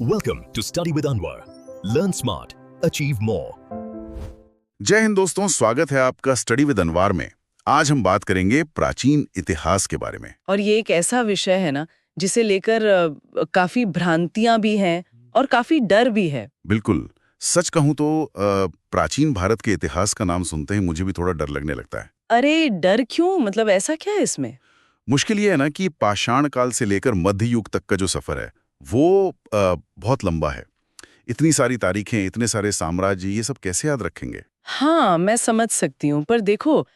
Welcome to Study with Anwar. Learn smart, achieve more. जय हिंद दोस्तों, स्वागत है आपका स्टडी विद अनवार में। आज हम बात करेंगे प्राचीन इतिहास के बारे में। और ये एक ऐसा विषय है ना जिसे लेकर काफी भ्रांतियां भी हैं और काफी डर भी है। बिल्कुल, सच कहूं तो प्राचीन भारत के इतिहास का नाम सुनते ही मुझे भी थोड़ा डर लगने लगता है। अरे डर क्यों, मतलब ऐसा क्या है इसमें? मुश्किल ये है ना कि पाषाण काल से लेकर मध्य युग तक का जो सफर है वो बहुत लंबा है। इतनी सारी तारीखें, इतने सारे साम्राज्य, ये सब कैसे याद रखेंगे? हाँ, मैं समझ सकती हूँ, पर देखो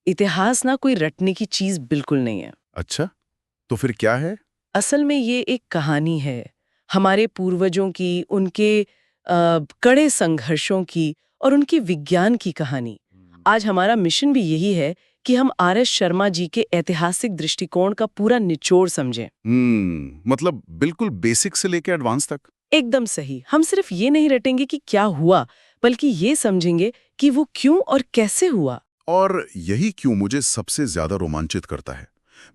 इतिहास ना कोई रटने की चीज बिल्कुल नहीं है। अच्छा, तो फिर क्या है? असल में ये एक कहानी है हमारे पूर्वजों की, उनके कड़े संघर्षों की और उनकी विज्ञान की कहानी। आज हमारा मिशन भी यही है कि हम आर.एस. शर्मा जी के ऐतिहासिक दृष्टिकोण का पूरा निचोड़ समझें। मतलब बिल्कुल बेसिक से लेकर एडवांस तक। एकदम सही। हम सिर्फ ये नहीं रटेंगे कि क्या हुआ, बल्कि ये समझेंगे कि वो क्यों और कैसे हुआ। और यही क्यों मुझे सबसे ज्यादा रोमांचित करता है।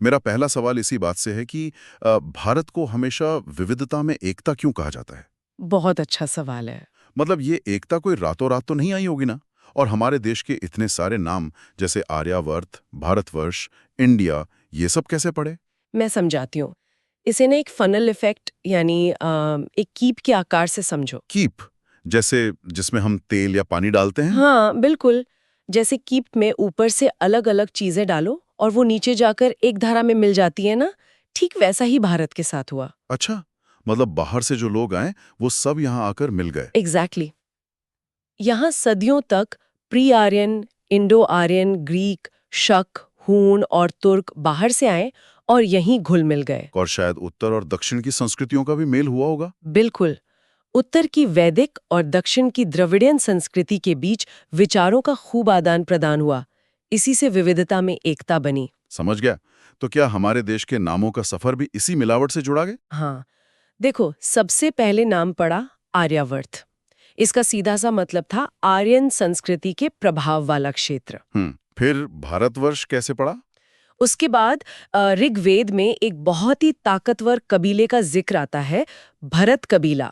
मेरा पहला सवाल इसी बात से है कि भारत को हमेशा विविधता में एकता क्यों कहा जाता है? बहुत अच्छा सवाल है। मतलब ये एकता कोई रातों रात तो नहीं आई होगी ना? और हमारे देश के इतने सारे नाम जैसे आर्यावर्त, भारतवर्ष, इंडिया, ये सब कैसे पड़े? मैं समझाती हूँ। इसे ना एक फनल इफेक्ट यानी एक कीप के आकार से समझो। कीप, जैसे जिसमें हम तेल या पानी डालते हैं? हाँ बिल्कुल। जैसे कीप में ऊपर से अलग अलग चीजें डालो और वो नीचे जाकर एक धारा में मिल जाती है ना, ठीक वैसा ही भारत के साथ हुआ। अच्छा, मतलब बाहर से जो लोग आए वो सब यहाँ आकर मिल गए। एग्जैक्टली। यहाँ सदियों तक pre Aryan, Indo Aryan, Greek, Shaka, Huna और तुर्क बाहर से आए और यहीं घुल मिल गए। और शायद उत्तर और दक्षिण की संस्कृतियों का भी मेल हुआ होगा। बिल्कुल। उत्तर की वैदिक और दक्षिण की द्रविडियन संस्कृति के बीच विचारों का खूब आदान प्रदान हुआ। इसी से विविधता में एकता बनी। समझ गया। तो क्या हमारे देश के नामों का सफर भी इसी मिलावट से जुड़ा गया? हाँ, देखो, सबसे पहले नाम पड़ा आर्यावर्त। इसका सीधा सा मतलब था आर्यन संस्कृति के प्रभाव वाला क्षेत्र। फिर भारतवर्ष कैसे पड़ा? उसके बाद ऋग्वेद में एक बहुत ही ताकतवर कबीले का जिक्र आता है, भरत कबीला।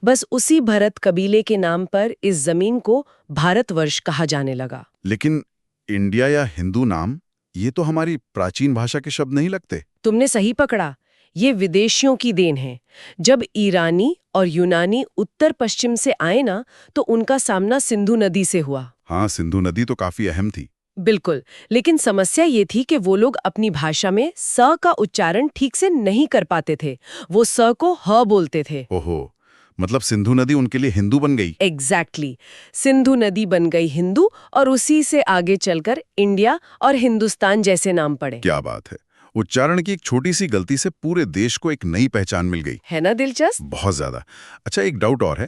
बस उसी भरत कबीले के नाम पर इस जमीन को भारतवर्ष कहा जाने लगा। लेकिन इंडिया या हिंदू नाम, ये तो हमारी प्राचीन भाषा के शब्द नहीं लगते। तुमने सही पकड़ा, ये विदेशियों की देन है। जब ईरानी और यूनानी उत्तर पश्चिम से आए ना, तो उनका सामना सिंधु नदी से हुआ। हाँ, सिंधु नदी तो काफी अहम थी। बिल्कुल, लेकिन समस्या ये थी कि वो लोग अपनी भाषा में स का उच्चारण ठीक से नहीं कर पाते थे। वो स को ह बोलते थे। ओहो, मतलब सिंधु नदी उनके लिए हिंदू बन गई। एग्जैक्टली। सिंधु नदी बन गई हिंदू और उसी से आगे चलकर इंडिया और हिंदुस्तान जैसे नाम पड़े। क्या बात है। उच्चारण की एक छोटी सी गलती से पूरे देश को एक नई पहचान मिल गई। है ना दिलचस्प? बहुत ज्यादा। अच्छा, एक डाउट और है,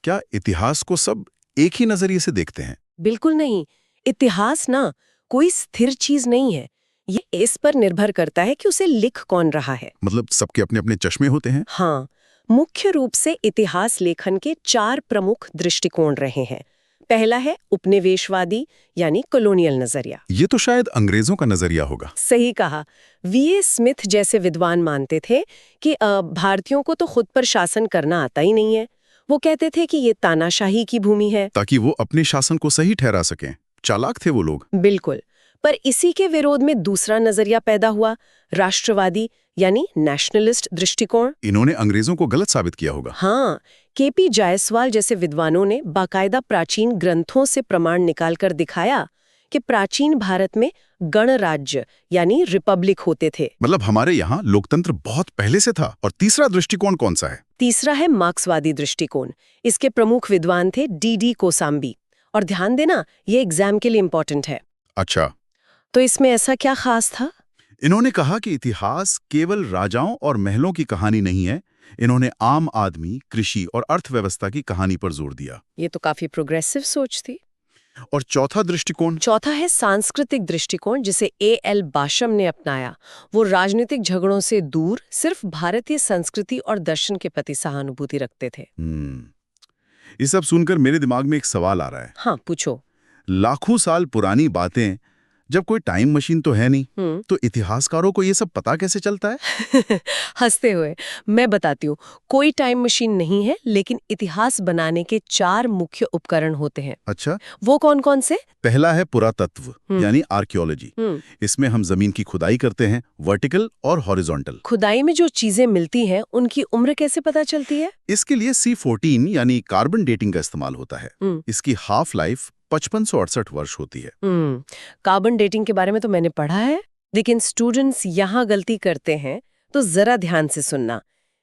क्या इतिहास को सब एक ही नजरिए से देखते हैं? बिल्कुल नहीं। इतिहास ना कोई स्थिर चीज नहीं है। ये इस पर निर्भर करता है कि उसे लिख कौन रहा है। मतलब सबके अपने अपने चश्मे होते हैं? हाँ, मुख्य रूप से इतिहास लेखन के 4 प्रमुख दृष्टिकोण रहे हैं। पहला है उपनिवेशवादी यानी कॉलोनियल नजरिया। ये तो शायद अंग्रेजों का नजरिया होगा। सही कहा। वी.ए. स्मिथ जैसे विद्वान मानते थे कि भारतीयों को तो खुद पर शासन करना आता ही नहीं है। वो कहते थे कि ये तानाशाही की भूमि है। ताकि वो अपने शासन को सही ठहरा सकें। चालाक थे वो लोग। बिल्कुल। पर इसी के विरोध में दूसरा नजरिया पैदा हुआ, राष्ट्रवादी यानी नेशनलिस्ट दृष्टिकोण। इन्होंने अंग्रेजों को गलत साबित किया होगा। हाँ, के.पी. जायसवाल जैसे विद्वानों ने बाकायदा प्राचीन ग्रंथों से प्रमाण निकालकर दिखाया कि प्राचीन भारत में गणराज्य यानी रिपब्लिक होते थे। मतलब हमारे यहाँ लोकतंत्र बहुत पहले से था। और तीसरा दृष्टिकोण कौन सा है? तीसरा है मार्क्सवादी दृष्टिकोण। इसके प्रमुख विद्वान थे डी.डी. कोसाम्बी। और ध्यान देना, ये एग्जाम के लिए इंपॉर्टेंट है। अच्छा, तो इसमें ऐसा क्या खास था? इन्होंने कहा कि इतिहास केवल राजाओं और महलों की कहानी नहीं है। इन्होंने आम आदमी, कृषि और अर्थव्यवस्था की कहानी पर जोर दिया। ये तो काफी प्रोग्रेसिव सोच थी। और चौथा दृष्टिकोण? चौथा है सांस्कृतिक दृष्टिकोण, जिसे ए.एल. बाशम ने अपनाया। वो राजनीतिक झगड़ों से दूर सिर्फ भारतीय संस्कृति और दर्शन के प्रति सहानुभूति रखते थे। ये सब सुनकर मेरे दिमाग में एक सवाल आ रहा है। हाँ, पूछो। लाखों साल पुरानी बातें जब कोई टाइम मशीन तो है नहीं, तो इतिहासकारों को ये सब पता कैसे चलता है? हंसते हुए मैं बताती हूँ। कोई टाइम मशीन नहीं है, लेकिन इतिहास बनाने के 4 मुख्य उपकरण होते हैं। अच्छा, वो कौन कौन से? पहला है पुरातत्व यानी आर्कियोलॉजी। इसमें हम जमीन की खुदाई करते हैं, वर्टिकल और हॉरिजॉन्टल। खुदाई में जो चीजें मिलती हैं उनकी उम्र कैसे पता चलती है? इसके लिए C14 यानी कार्बन डेटिंग का इस्तेमाल होता है। इसकी हाफ लाइफ 5568 वर्ष होती है। कार्बन डेटिंग के बारे में तो मैंने पढ़ा है, लेकिन स्टूडेंट्स यहाँ गलती करते हैं, तो जरा ध्यान से सुनना।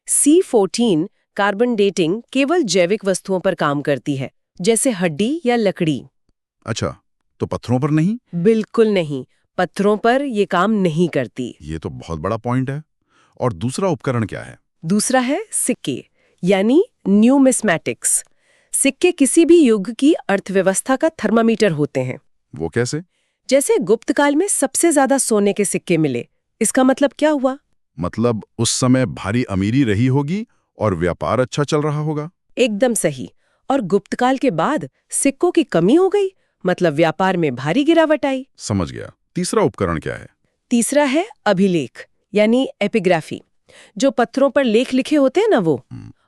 C14 कार्बन डेटिंग केवल जैविक वस्तुओं पर काम करती है, जैसे हड्डी या लकड़ी। अच्छा, तो पत्थरों पर नहीं? बिल्कुल नहीं, पत्थरों पर ये काम नहीं करती। ये तो बहुत बड़ा पॉइंट है। और दूसरा उपकरण क्या है? दूसरा है सिक्के यानी न्यूमिस्मैटिक्स। सिक्के किसी भी युग की अर्थव्यवस्था का थर्मामीटर होते हैं। वो कैसे? जैसे गुप्त काल में सबसे ज्यादा सोने के सिक्के मिले, इसका मतलब क्या हुआ? मतलब उस समय भारी अमीरी रही होगी और व्यापार अच्छा चल रहा होगा। एकदम सही। और गुप्त काल के बाद सिक्कों की कमी हो गई, मतलब व्यापार में भारी गिरावट आई। समझ गया। तीसरा उपकरण क्या है? तीसरा है अभिलेख यानी एपिग्राफी, जो पत्थरों पर लेख लिखे होते हैं ना वो।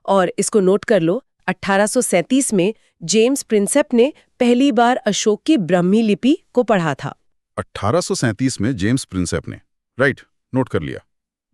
और इसको नोट कर लो, 1837 में जेम्स प्रिंसेप ने पहली बार अशोक की ब्राह्मी लिपि को पढ़ा था। 1837 में जेम्स प्रिंसेप ने, राइट, नोट कर लिया।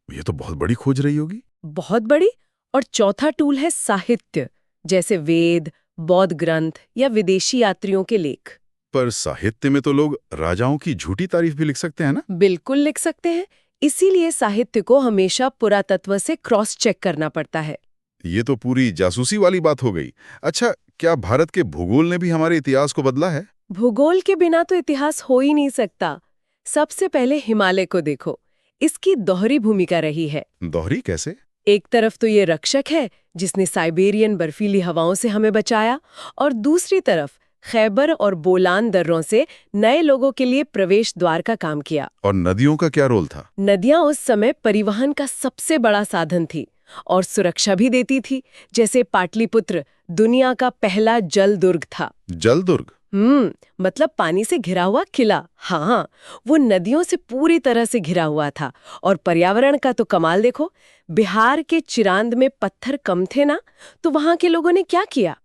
ये तो बहुत बड़ी खोज रही होगी। बहुत बड़ी। और चौथा टूल है साहित्य, जैसे वेद, बौद्ध ग्रंथ या विदेशी यात्रियों के लेख। पर साहित्य में तो लोग राजाओं की झूठी तारीफ भी लिख सकते हैं ना? बिल्कुल लिख सकते हैं, इसीलिए साहित्य को हमेशा पुरातत्व से क्रॉस चेक करना पड़ता है। ये तो पूरी जासूसी वाली बात हो गई। अच्छा, क्या भारत के भूगोल ने भी हमारे इतिहास को बदला है? भूगोल के बिना तो इतिहास हो ही नहीं सकता। सबसे पहले हिमालय को देखो, इसकी दोहरी भूमिका रही है। दोहरी कैसे? एक तरफ तो ये रक्षक है जिसने साइबेरियन बर्फीली हवाओं से हमें बचाया, और दूसरी तरफ खैबर और बोलान दर्रों से नए लोगों के लिए प्रवेश द्वार का काम किया। और नदियों का क्या रोल था? नदियां उस समय परिवहन का सबसे बड़ा साधन थी और सुरक्षा भी देती थी। जैसे पाटलिपुत्र दुनिया का पहला जल दुर्ग था। जल दुर्ग? मतलब पानी से घिरा हुआ किला। हाँ, वो नदियों से पूरी तरह से घिरा हुआ था। और पर्यावरण का तो कमाल देखो, बिहार के चिरांद में पत्थर कम थे ना, तो वहां के लोगों ने क्या किया?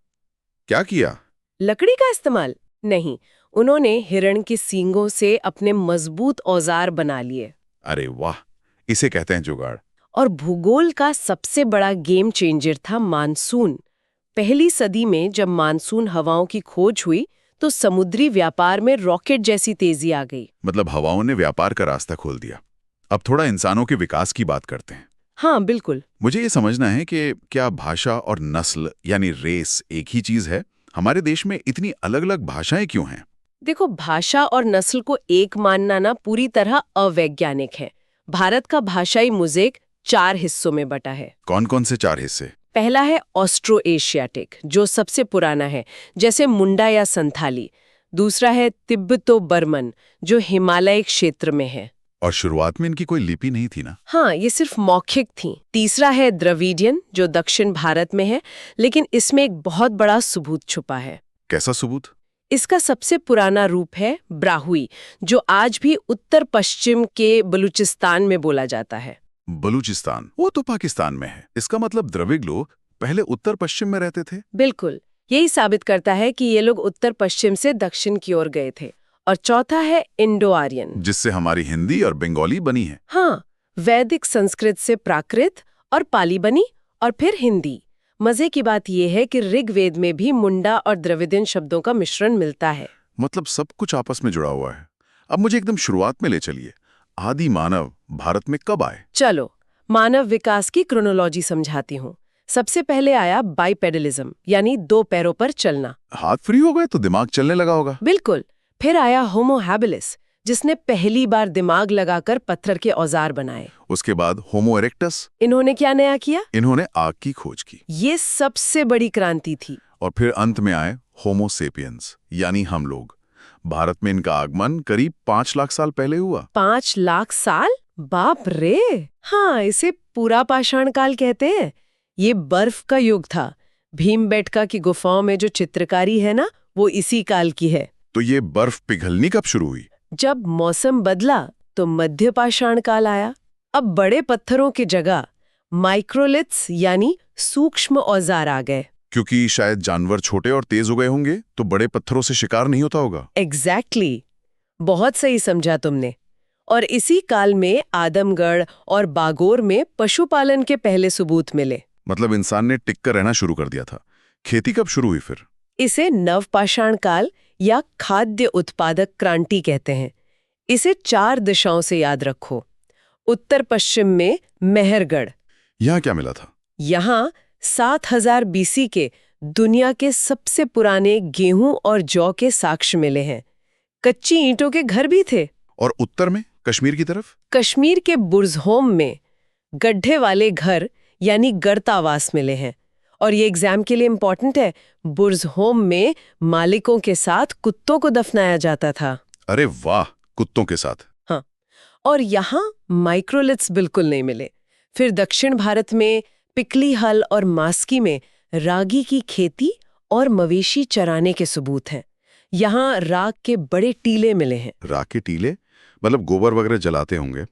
क्या किया? लकड़ी का इस्तेमाल नहीं, उन्होंने हिरण की सींगों से अपने मजबूत औजार बना लिए। अरे वाह, इसे कहते हैं जुगाड़। और भूगोल का सबसे बड़ा गेम चेंजर था मानसून। पहली सदी में जब मानसून हवाओं की खोज हुई, तो समुद्री व्यापार में रॉकेट जैसी तेजी आ गई। मतलब हवाओं ने व्यापार का रास्ता खोल दिया। अब थोड़ा इंसानों के विकास की बात करते हैं। हाँ बिल्कुल। मुझे ये समझना है कि क्या भाषा और नस्ल यानी रेस एक ही चीज है? हमारे देश में इतनी अलग अलग भाषाएं क्यों हैं? देखो, भाषा और नस्ल को एक मानना ना पूरी तरह अवैज्ञानिक है। भारत का भाषाई मोज़ेक 4 हिस्सों में बटा है। कौन कौन से 4 हिस्से? पहला है ऑस्ट्रो एशियाटिक, जो सबसे पुराना है, जैसे मुंडा या संथाली। दूसरा है तिब्बतो बर्मन, जो हिमालय क्षेत्र में है। और शुरुआत में इनकी कोई लिपि नहीं थी ना? हाँ, ये सिर्फ मौखिक थी। तीसरा है द्रविडियन, जो दक्षिण भारत में है, लेकिन इसमें एक बहुत बड़ा सबूत छुपा है। कैसा सबूत? इसका सबसे पुराना रूप है ब्राहुई, जो आज भी उत्तर पश्चिम के बलूचिस्तान में बोला जाता है। बलूचिस्तान? वो तो पाकिस्तान में है। इसका मतलब द्रविड़ लोग पहले उत्तर पश्चिम में रहते थे? बिल्कुल, यही साबित करता है कि ये लोग उत्तर पश्चिम से दक्षिण की ओर गए थे। और चौथा है इंडो आर्यन, जिससे हमारी हिंदी और बंगाली बनी है। हाँ, वैदिक संस्कृत से प्राकृत और पाली बनी, और फिर हिंदी। मजे की बात यह है कि ऋग्वेद में भी मुंडा और द्रविडियन शब्दों का मिश्रण मिलता है। मतलब सब कुछ आपस में जुड़ा हुआ है। अब मुझे एकदम शुरुआत में ले चलिए। आदि मानव भारत में कब आए? चलो, मानव विकास की क्रोनोलॉजी समझाती हूँ। सबसे पहले आया बाइपेडलिज्म, यानी 2 पैरों पर चलना। हाथ फ्री हो गए तो दिमाग चलने लगा होगा। बिल्कुल। फिर आया होमो हैबिलिस, जिसने पहली बार दिमाग लगाकर पत्थर के औजार बनाए। उसके बाद होमो इरेक्टस। इन्होंने क्या नया किया? इन्होंने आग की खोज की। ये सबसे बड़ी क्रांति थी। और फिर अंत में आए होमो सेपियंस, यानी हम लोग। भारत में इनका आगमन करीब 5 लाख साल पहले हुआ। 5 लाख साल? बाप रे! हाँ, इसे पूरा पाषाण काल कहते हैं। ये बर्फ का युग था। भीमबेटका की गुफाओं में जो चित्रकारी है ना, वो इसी काल की है। तो ये बर्फ पिघलनी कब शुरू हुई? जब मौसम बदला तो मध्य पाषाण काल आया। अब बड़े पत्थरों की जगह माइक्रोलिथ्स यानी सूक्ष्म औजार आ गए। क्योंकि शायद जानवर छोटे और तेज हो गए होंगे तो बड़े पत्थरों से शिकार नहीं होता होगा। एग्जैक्टली बहुत सही समझा तुमने। और इसी काल में आदमगढ़ और बागोर में पशुपालन के पहले सबूत मिले। मतलब इंसान ने टिक कर रहना शुरू कर दिया था। खेती कब शुरू हुई फिर? इसे नवपाषाण काल या खाद्य उत्पादक क्रांति कहते हैं। इसे 4 दिशाओं से याद रखो। उत्तर पश्चिम में मेहरगढ़। यहाँ क्या मिला था? यहाँ 7000 बीसी के दुनिया के सबसे पुराने गेहूं और जौ के साक्ष्य मिले हैं। कच्ची ईंटों के घर भी थे। और उत्तर में कश्मीर की तरफ? कश्मीर के बुर्जहोम में गड्ढे वाले घर यानी गर्तावास मिले हैं। और ये एग्जाम के लिए इंपॉर्टेंट है, बुर्जहोम में मालिकों के साथ कुत्तों को दफनाया जाता था। अरे वाह, कुत्तों के साथ। हाँ, और यहाँ माइक्रोलिथ्स बिल्कुल नहीं मिले। फिर दक्षिण भारत में पिकली हल और मास्की में रागी की खेती और मवेशी चराने के सबूत हैं। यहाँ राग के बड़े टीले मिले हैं। राग के टीले मतलब गोबर वगैरह जलाते होंगे।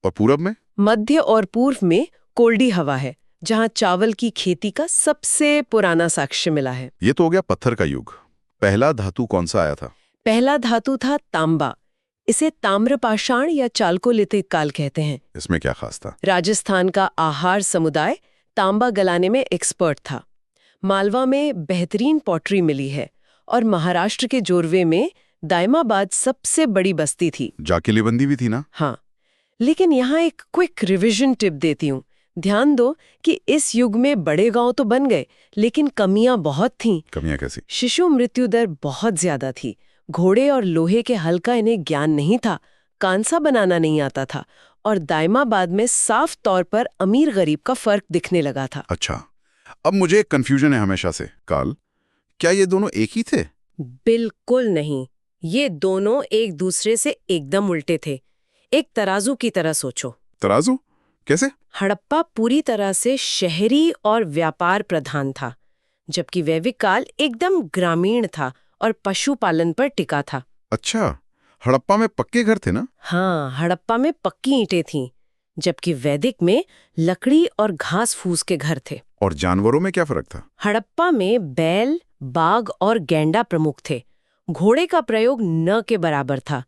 और पूरब में? मध्य और पूर्व में कोल्डी हवा है, जहाँ चावल की खेती का सबसे पुराना साक्ष्य मिला है। ये तो हो गया पत्थर का युग। पहला धातु कौन सा आया था? पहला धातु था तांबा। इसे ताम्रपाषाण या चाल्कोलिथिक काल कहते हैं। इसमें क्या खास था? राजस्थान का आहार समुदाय तांबा गलाने में एक्सपर्ट था। मालवा में बेहतरीन पॉटरी मिली है और महाराष्ट्र के जोरवे में दायमाबाद सबसे बड़ी बस्ती थी। जाकिलीबंदी भी थी ना? हाँ, लेकिन यहाँ एक क्विक रिवीजन टिप देती हूँ। ध्यान दो कि इस युग में बड़े गांव तो बन गए, लेकिन कमियां बहुत थीं। कमियां कैसी? शिशु मृत्यु दर बहुत ज्यादा थी। घोड़े और लोहे के हल का इन्हें ज्ञान नहीं था, कांसा बनाना नहीं आता था, और दायमाबाद में साफ तौर पर अमीर गरीब का फर्क दिखने लगा था। अच्छा, अब मुझे एक कंफ्यूजन है हमेशा से। काल, क्या ये दोनों एक ही थे? बिल्कुल नहीं, ये दोनों एक दूसरे से एकदम उल्टे थे। एक तराजू की तरह सोचो। तराजू? कैसे? हड़प्पा पूरी तरह से शहरी और व्यापार प्रधान था, जबकि वैदिक काल एकदम ग्रामीण था और पशुपालन पर टिका था। अच्छा, हड़प्पा में पक्के घर थे ना? हाँ, हड़प्पा में पक्की ईंटें थीं, जबकि वैदिक में लकड़ी और घास फूस के घर थे। और जानवरों में क्या फर्क था? हड़प्पा में बैल, बाघ और गैंडा प्रमुख थे। घोड़े का प्रयोग न के बराबर था,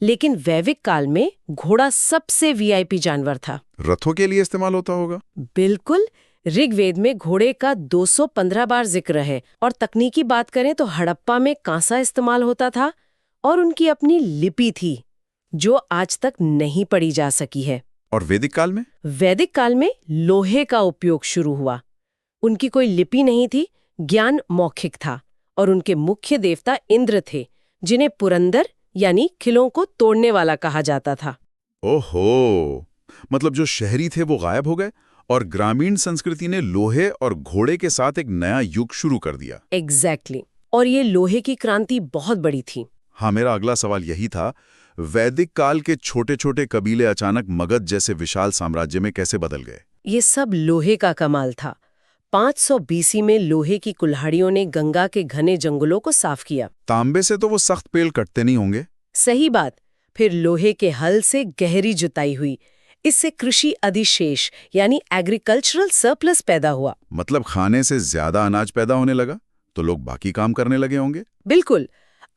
लेकिन वैदिक काल में घोड़ा सबसे वीआईपी जानवर था। रथों के लिए इस्तेमाल होता होगा? बिल्कुल, ऋग्वेद में घोड़े का 215 बार जिक्र है। और तकनीकी बात करें तो हड़प्पा में कांसा इस्तेमाल होता था और उनकी अपनी लिपि थी, जो आज तक नहीं पढ़ी जा सकी है। और वैदिक काल में? वैदिक काल में लोहे का उपयोग शुरू हुआ। उनकी कोई लिपि नहीं थी, ज्ञान मौखिक था, और उनके मुख्य देवता इंद्र थे, जिन्हें पुरंदर यानी किलों को तोड़ने वाला कहा जाता था। ओहो, मतलब जो शहरी थे वो गायब हो गए और ग्रामीण संस्कृति ने लोहे और घोड़े के साथ एक नया युग शुरू कर दिया। एग्जैक्टली। और ये लोहे की क्रांति बहुत बड़ी थी। हाँ, मेरा अगला सवाल यही था, वैदिक काल के छोटे छोटे कबीले अचानक मगध जैसे विशाल साम्राज्य में कैसे बदल गए? ये सब लोहे का कमाल था। 500 बीसी में लोहे की कुल्हाड़ियों ने गंगा के घने जंगलों को साफ किया। तांबे से तो वो सख्त पेल कटते नहीं होंगे। सही बात। फिर लोहे के हल से गहरी जुताई हुई। इससे कृषि अधिशेष यानी एग्रीकल्चरल सरप्लस पैदा हुआ। मतलब खाने से ज्यादा अनाज पैदा होने लगा तो लोग बाकी काम करने लगे होंगे। बिल्कुल।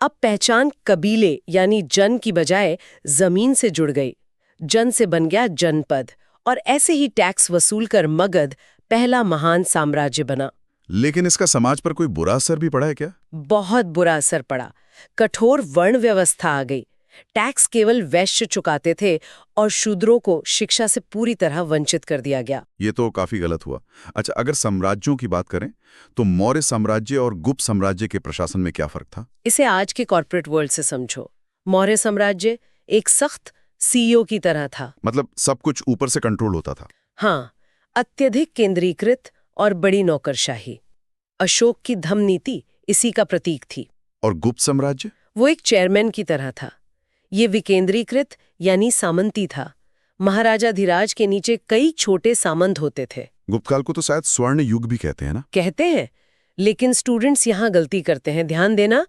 अब पहचान कबीले यानी जन की बजाय जमीन से जुड़ गई। जन से बन गया जनपद, और ऐसे ही टैक्स वसूल कर मगध पहला महान साम्राज्य बना। लेकिन इसका समाज पर कोई बुरा असर भी पड़ा है क्या? बहुत बुरा असर पड़ा। कठोर वर्ण व्यवस्था आ गई। टैक्स केवल वैश्य चुकाते थे और शूद्रों को शिक्षा से पूरी तरह वंचित कर दिया गया। ये तो काफी गलत हुआ। अच्छा, अगर साम्राज्यों की बात करें तो मौर्य साम्राज्य और गुप्त साम्राज्य के प्रशासन में क्या फर्क था? इसे आज के कॉर्पोरेट वर्ल्ड से समझो। मौर्य साम्राज्य एक सख्त सीईओ की तरह था। मतलब सब कुछ ऊपर से कंट्रोल होता था। हाँ, अत्यधिक केंद्रीकृत और बड़ी नौकरशाही। अशोक की धम नीति इसी का प्रतीक थी। और गुप्त साम्राज्य? वो एक चेयरमैन की तरह था। ये विकेंद्रीकृत यानी सामंती था। महाराजाधिराज के नीचे कई छोटे सामंत होते थे। गुप्त काल को तो शायद स्वर्ण युग भी कहते हैं ना? कहते हैं, लेकिन स्टूडेंट्स यहाँ गलती करते हैं। ध्यान देना,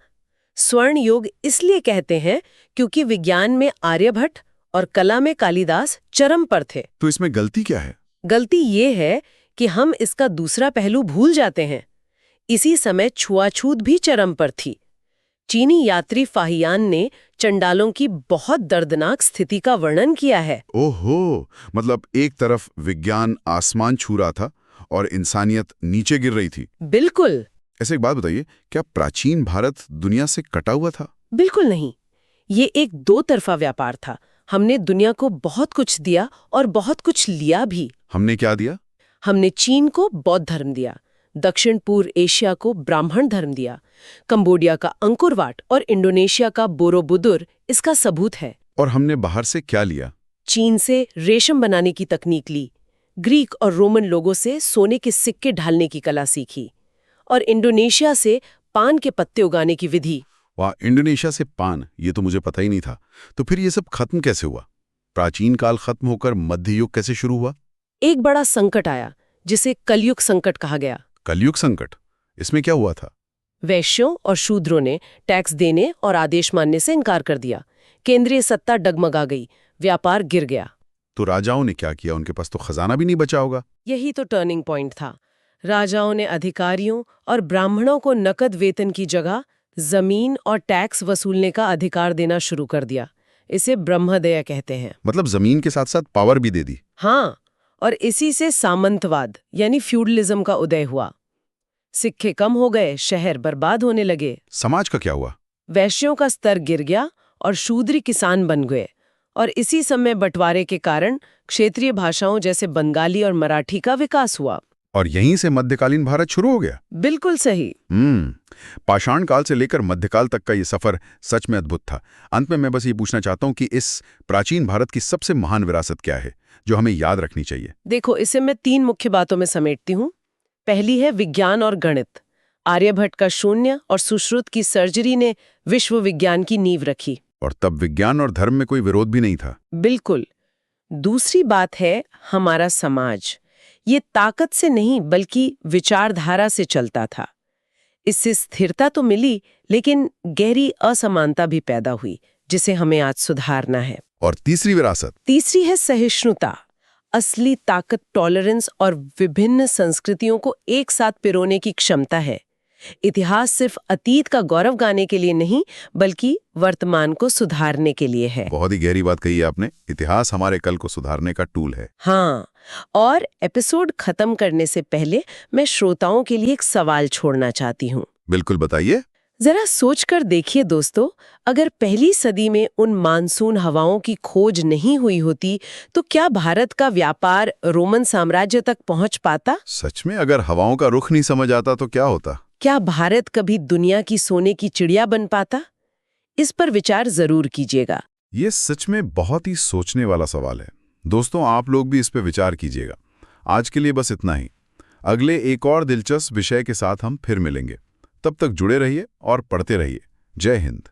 स्वर्ण युग इसलिए कहते हैं क्योंकि विज्ञान में आर्यभट्ट और कला में कालिदास चरम पर थे। तो इसमें गलती क्या है? गलती ये है कि हम इसका दूसरा पहलू भूल जाते हैं। इसी समय छुआछूत भी चरम पर थी। चीनी यात्री फाहियान ने चंडालों की बहुत दर्दनाक स्थिति का वर्णन किया है। ओहो, मतलब एक तरफ विज्ञान आसमान छू रहा था और इंसानियत नीचे गिर रही थी। बिल्कुल। ऐसे एक बात बताइए, क्या प्राचीन भारत दुनिया से कटा हुआ था? बिल्कुल नहीं। ये एक दो तरफा व्यापार था। हमने दुनिया को बहुत कुछ दिया और बहुत कुछ लिया भी। हमने क्या दिया? हमने चीन को बौद्ध धर्म दिया, दक्षिण पूर्व एशिया को ब्राह्मण धर्म दिया, कंबोडिया का अंकुरवाट और इंडोनेशिया का बोरोबुदुर इसका सबूत है। और हमने बाहर से क्या लिया? चीन से रेशम बनाने की तकनीक ली, ग्रीक और रोमन लोगों से सोने के सिक्के ढालने की कला सीखी, और इंडोनेशिया से पान के पत्ते उगाने की विधि। वाह, इंडोनेशिया से पान, ये तो मुझे पता ही नहीं था। तो फिर ये सब खत्म कैसे हुआ? प्राचीन काल खत्म होकर मध्य युग कैसे शुरू हुआ? एक बड़ा संकट आया जिसे कलयुग संकट कहा गया। कलयुग संकट? इसमें क्या हुआ था? वैश्यों और शूद्रों ने टैक्स देने और आदेश मानने से इनकार कर दिया। केंद्रीय सत्ता डगमगा गई, व्यापार गिर गया। तो राजाओं ने क्या किया? उनके पास तो खजाना भी नहीं बचा होगा। यही तो टर्निंग पॉइंट था। राजाओं ने अधिकारियों और ब्राह्मणों को नकद वेतन की जगह जमीन और टैक्स वसूलने का अधिकार देना शुरू कर दिया। इसे ब्रह्मदया कहते हैं। मतलब जमीन के साथ साथ पावर भी दे दी। हाँ, और इसी से सामंतवाद यानी फ्यूडलिज्म का उदय हुआ। सिक्के कम हो गए, शहर बर्बाद होने लगे। समाज का क्या हुआ? वैश्यों का स्तर गिर गया और शूद्री किसान बन गए। और इसी समय बंटवारे के कारण क्षेत्रीय भाषाओं जैसे बंगाली और मराठी का विकास हुआ। और यहीं से मध्यकालीन भारत शुरू हो गया। बिल्कुल सही। पाषाण काल से लेकर मध्यकाल तक का ये सफर सच में अद्भुत था। अंत में मैं बस ये पूछना चाहता हूँ कि इस प्राचीन भारत की सबसे महान विरासत क्या है जो हमें याद रखनी चाहिए? देखो, इसे मैं 3 मुख्य बातों में समेटती हूँ। पहली है विज्ञान और गणित। आर्यभट्ट का शून्य और सुश्रुत की सर्जरी ने विश्व विज्ञान की नींव रखी। और तब विज्ञान और धर्म में कोई विरोध भी नहीं था। बिल्कुल। दूसरी बात है हमारा समाज। ये ताकत से नहीं बल्कि विचारधारा से चलता था। इससे स्थिरता तो मिली, लेकिन गहरी असमानता भी पैदा हुई जिसे हमें आज सुधारना है। और तीसरी विरासत? तीसरी है सहिष्णुता। असली ताकत टॉलरेंस और विभिन्न संस्कृतियों को एक साथ पिरोने की क्षमता है। इतिहास सिर्फ अतीत का गौरव गाने के लिए नहीं, बल्कि वर्तमान को सुधारने के लिए है। बहुत ही गहरी बात कही है आपने। इतिहास हमारे कल को सुधारने का टूल है। हाँ, और एपिसोड खत्म करने से पहले मैं श्रोताओं के लिए एक सवाल छोड़ना चाहती हूँ। बिल्कुल, बताइए। जरा सोचकर देखिए दोस्तों, अगर पहली सदी में उन मानसून हवाओं की खोज नहीं हुई होती तो क्या भारत का व्यापार रोमन साम्राज्य तक पहुंच पाता? सच में, अगर हवाओं का रुख नहीं समझ आता तो क्या होता? क्या भारत कभी दुनिया की सोने की चिड़िया बन पाता? इस पर विचार जरूर कीजिएगा। ये सच में बहुत ही सोचने वाला सवाल है। दोस्तों, आप लोग भी इस पे विचार कीजिएगा। आज के लिए बस इतना ही। अगले एक और दिलचस्प विषय के साथ हम फिर मिलेंगे। तब तक जुड़े रहिए और पढ़ते रहिए। जय हिंद।